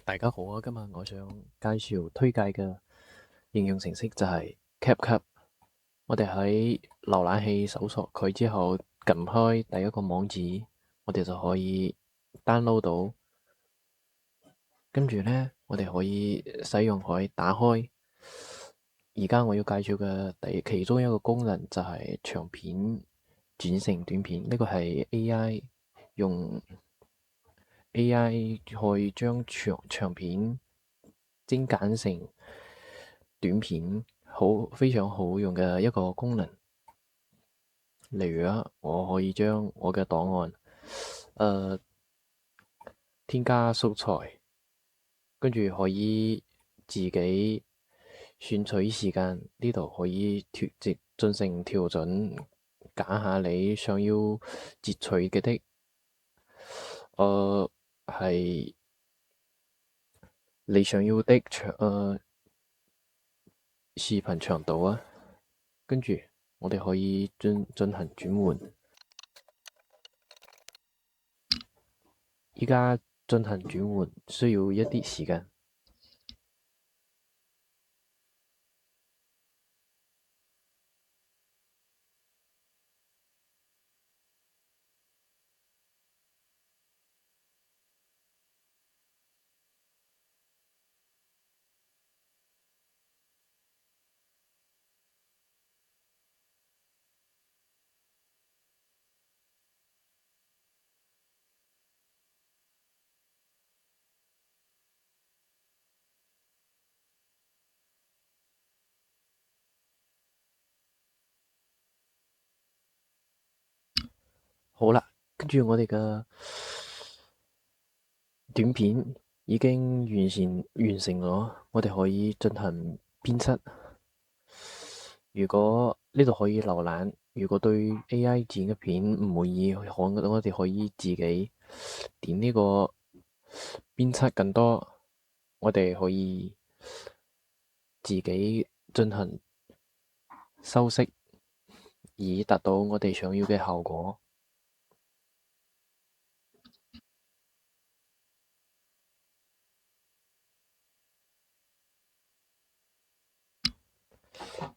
大家好啊！今日我想介紹推介嘅應用程式就係 CapCut。我哋喺瀏覽器搜索佢之後，撳開第一個網址，我哋就可以 download 到。跟住呢，我哋可以使用佢打開。而家我要介紹嘅其中一個功能就係長片轉成短片，呢個係 AI 用 AI 去將長片精簡成短片，非常好用嘅一個功能。例如啊，我可以將我嘅檔案，添加素材，跟住可以自己選取時間，呢度可以進行調整，揀下你想要截取嘅，係你想要的視頻長度啊，跟住我哋可以進行轉換。依家進行轉換需要一啲時間。好啦，跟住我哋嘅短片已經完成咗，我哋可以進行編輯。如果呢度可以瀏覽，如果對 AI 剪嘅片唔滿意，我哋可以自己點呢個編輯更多，我哋可以自己進行修飾，以達到我哋想要嘅效果。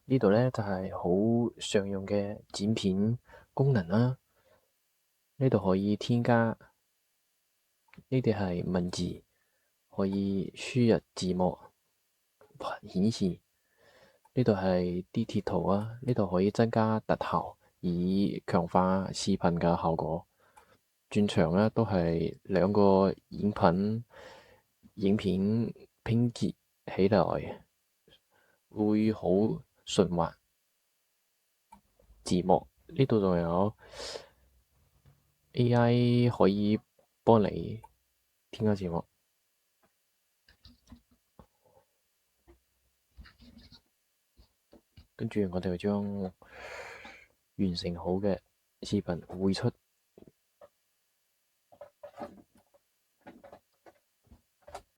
呢度咧就係好常用嘅剪片功能啦。呢度可以添加，呢啲係文字，可以輸入字幕顯示。呢度係啲貼圖啊，呢度可以增加特效，以強化視頻嘅效果。轉場咧都係兩個影片拼接起來會好順滑。字幕呢度仲有 AI 可以幫你添加字幕，跟住我哋就將完成好嘅視頻匯出。